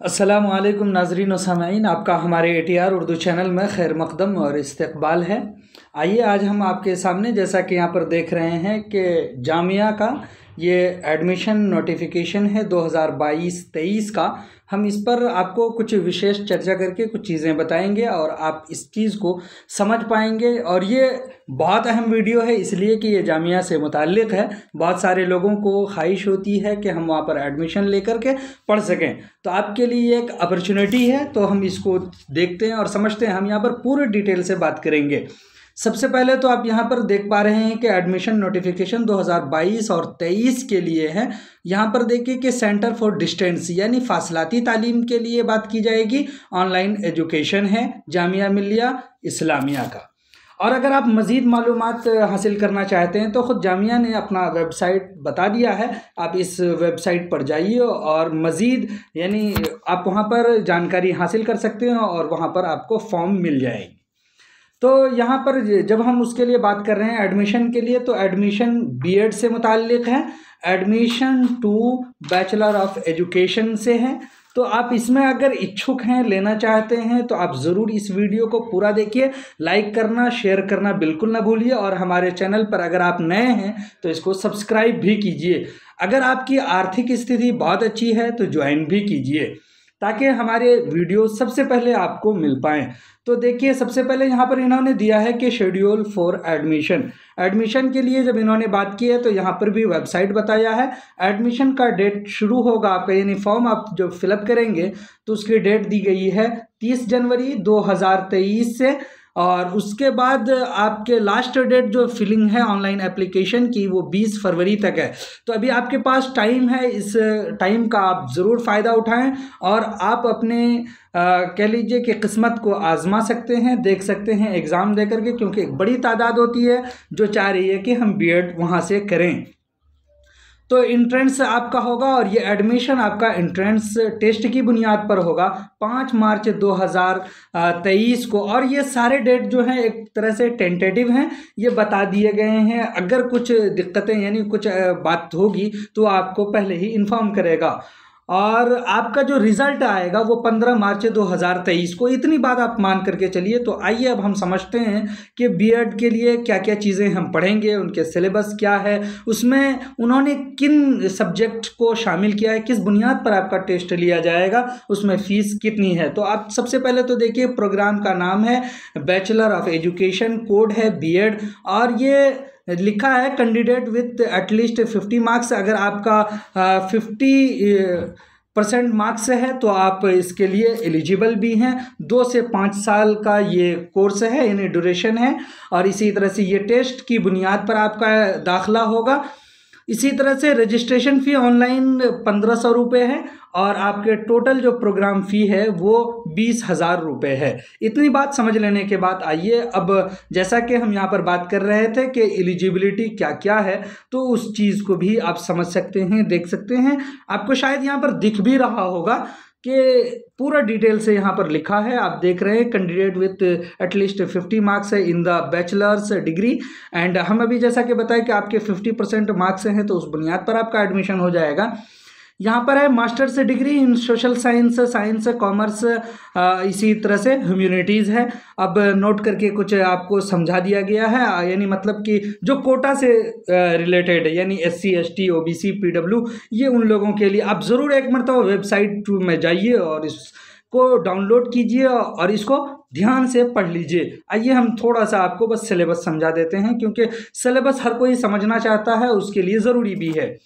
अस्सलामुअलैकुम नाज़रीन व सामाईन, आपका हमारे ATR उर्दू चैनल में खैर मकदम और इस्तकबाल है। आइए आज हम आपके सामने, जैसा कि यहाँ पर देख रहे हैं कि जामिया का ये एडमिशन नोटिफिकेशन है 2022-23 का। हम इस पर आपको कुछ विशेष चर्चा करके कुछ चीज़ें बताएंगे और आप इस चीज़ को समझ पाएंगे। और ये बहुत अहम वीडियो है इसलिए कि ये जामिया से मुताल्लिक़ है। बहुत सारे लोगों को ख्वाहिश होती है कि हम वहाँ पर एडमिशन लेकर के पढ़ सकें, तो आपके लिए एक अपॉर्चुनिटी है। तो हम इसको देखते हैं और समझते हैं। हम यहाँ पर पूरे डिटेल से बात करेंगे। सबसे पहले तो आप यहाँ पर देख पा रहे हैं कि एडमिशन नोटिफिकेशन 2022 और 23 के लिए है। यहाँ पर देखिए कि सेंटर फॉर डिस्टेंस यानी फासलाती तालीम के लिए बात की जाएगी। ऑनलाइन एजुकेशन है जामिया मिल्लिया इस्लामिया का। और अगर आप मज़ीद मालूमात हासिल करना चाहते हैं तो ख़ुद जामिया ने अपना वेबसाइट बता दिया है। आप इस वेबसाइट पर जाइए और मज़ीद यानी आप वहाँ पर जानकारी हासिल कर सकते हैं और वहाँ पर आपको फॉर्म मिल जाएगी। तो यहाँ पर जब हम उसके लिए बात कर रहे हैं एडमिशन के लिए, तो एडमिशन बीएड से मुताल्लिक़ है, admission to bachelor of education से है। तो आप इसमें अगर इच्छुक हैं, लेना चाहते हैं, तो आप ज़रूर इस वीडियो को पूरा देखिए। लाइक करना, शेयर करना बिल्कुल ना भूलिए। और हमारे चैनल पर अगर आप नए हैं तो इसको सब्सक्राइब भी कीजिए। अगर आपकी आर्थिक स्थिति बहुत अच्छी है तो ज्वाइन भी कीजिए ताकि हमारे वीडियो सबसे पहले आपको मिल पाएँ। तो देखिए, सबसे पहले यहाँ पर इन्होंने दिया है कि शेड्यूल फॉर एडमिशन। एडमिशन के लिए जब इन्होंने बात की है तो यहाँ पर भी वेबसाइट बताया है। एडमिशन का डेट शुरू होगा आपका, यानी फॉर्म आप जब फिलअप करेंगे तो उसकी डेट दी गई है 30 जनवरी 2023 से। और उसके बाद आपके लास्ट डेट जो फिलिंग है ऑनलाइन एप्लीकेशन की वो 20 फरवरी तक है। तो अभी आपके पास टाइम है, इस टाइम का आप ज़रूर फ़ायदा उठाएं और आप अपने कह लीजिए कि किस्मत को आजमा सकते हैं, देख सकते हैं एग्ज़ाम दे करके, क्योंकि एक बड़ी तादाद होती है जो चाह रही है कि हम बीएड वहाँ से करें। तो इंट्रेंस आपका होगा और ये एडमिशन आपका इंट्रेंस टेस्ट की बुनियाद पर होगा 5 मार्च 2023 को। और ये सारे डेट जो हैं एक तरह से टेंटेटिव हैं, ये बता दिए गए हैं। अगर कुछ दिक्कतें यानी कुछ बात होगी तो आपको पहले ही इन्फॉर्म करेगा। और आपका जो रिज़ल्ट आएगा वो 15 मार्च 2023 को। इतनी बात आप मान करके चलिए। तो आइए अब हम समझते हैं कि बीएड के लिए क्या क्या चीज़ें हम पढ़ेंगे, उनके सिलेबस क्या है, उसमें उन्होंने किन सब्जेक्ट को शामिल किया है, किस बुनियाद पर आपका टेस्ट लिया जाएगा, उसमें फ़ीस कितनी है। तो आप सबसे पहले तो देखिए, प्रोग्राम का नाम है बैचलर ऑफ एजुकेशन, कोड है बीएड और ये लिखा है कैंडिडेट विथ एटलीस्ट 50 मार्क्स। अगर आपका 50% मार्क्स है तो आप इसके लिए एलिजिबल भी हैं। 2 से 5 साल का ये कोर्स है, यानी ड्यूरेशन है। और इसी तरह से ये टेस्ट की बुनियाद पर आपका दाखिला होगा। इसी तरह से रजिस्ट्रेशन फ़ी ऑनलाइन 1500 रुपये है और आपके टोटल जो प्रोग्राम फ़ी है वो 20,000 रुपये है। इतनी बात समझ लेने के बाद आइए अब, जैसा कि हम यहाँ पर बात कर रहे थे कि एलिजिबिलिटी क्या क्या है, तो उस चीज़ को भी आप समझ सकते हैं, देख सकते हैं। आपको शायद यहाँ पर दिख भी रहा होगा कि पूरा डिटेल से यहाँ पर लिखा है। आप देख रहे हैं कैंडिडेट विथ एटलीस्ट 50 मार्क्स है in the bachelors degree. And हम अभी जैसा कि बताया कि आपके 50% मार्क्स हैं तो उस बुनियाद पर आपका एडमिशन हो जाएगा। यहाँ पर है masters degree in social science, science, commerce, इसी तरह से ह्यूमैनिटीज़ है। अब नोट करके कुछ आपको समझा दिया गया है, यानी मतलब कि जो कोटा से रिलेटेड है, यानी SC, ST, OBC, PW, ये उन लोगों के लिए। आप ज़रूर एक मरतबा वेबसाइट में जाइए और इसको डाउनलोड कीजिए और इसको ध्यान से पढ़ लीजिए। आइए हम थोड़ा सा आपको बस सिलेबस समझा देते हैं, क्योंकि सिलेबस हर कोई समझना चाहता है, उसके लिए ज़रूरी भी है।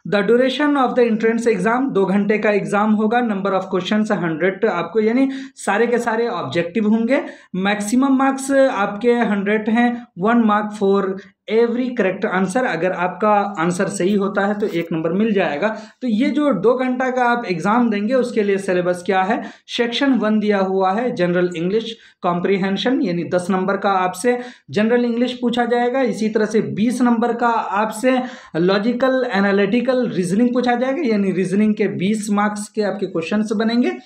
The duration of the entrance exam, 2 घंटे का एग्जाम होगा। नंबर ऑफ क्वेश्चन 100 आपको, यानी सारे के सारे ऑब्जेक्टिव होंगे। मैक्सिमम मार्क्स आपके 100 हैं। 1 mark for every correct answer. अगर आपका आंसर सही होता है तो 1 नंबर मिल जाएगा। तो ये जो 2 घंटा का आप एग्जाम देंगे उसके लिए सिलेबस क्या है। सेक्शन 1 दिया हुआ है जनरल इंग्लिश कॉम्प्रीहेंशन, यानी 10 नंबर का आपसे जनरल इंग्लिश पूछा जाएगा। इसी तरह से 20 नंबर का आपसे लॉजिकल एनालिटिकल रीजनिंग पूछा जाएगा, यानी रीजनिंग के 20 मार्क्स के आपके क्वेश्चंस बनेंगे।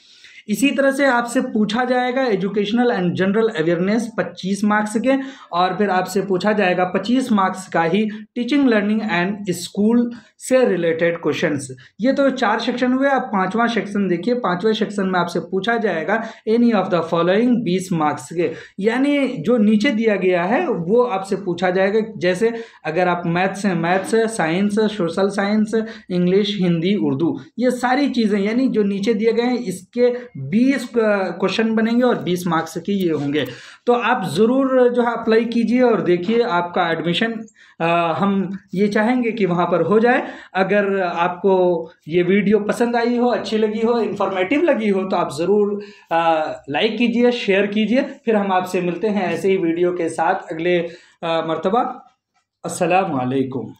इसी तरह से आपसे पूछा जाएगा educational and general awareness 25 marks के, और फिर आपसे पूछा जाएगा 25 मार्क्स का ही टीचिंग लर्निंग एंड स्कूल से रिलेटेड क्वेश्चंस। ये तो 4 सेक्शन हुए। अब 5वां सेक्शन देखिए। 5वें सेक्शन में आपसे पूछा जाएगा any of the following 20 marks के, यानी जो नीचे दिया गया है वो आपसे पूछा जाएगा। जैसे अगर आप मैथ्स हैं, maths, science, social science, English, Hindi, Urdu, ये सारी चीज़ें यानी जो नीचे दिए गए हैं इसके 20 क्वेश्चन बनेंगे और 20 मार्क्स के ये होंगे। तो आप ज़रूर जो है अप्लाई कीजिए और देखिए आपका एडमिशन हम ये चाहेंगे कि वहाँ पर हो जाए। अगर आपको ये वीडियो पसंद आई हो, अच्छी लगी हो, इन्फॉर्मेटिव लगी हो तो आप ज़रूर लाइक कीजिए, शेयर कीजिए। फिर हम आपसे मिलते हैं ऐसे ही वीडियो के साथ अगले मर्तबा। अस्सलामु अलैकुम।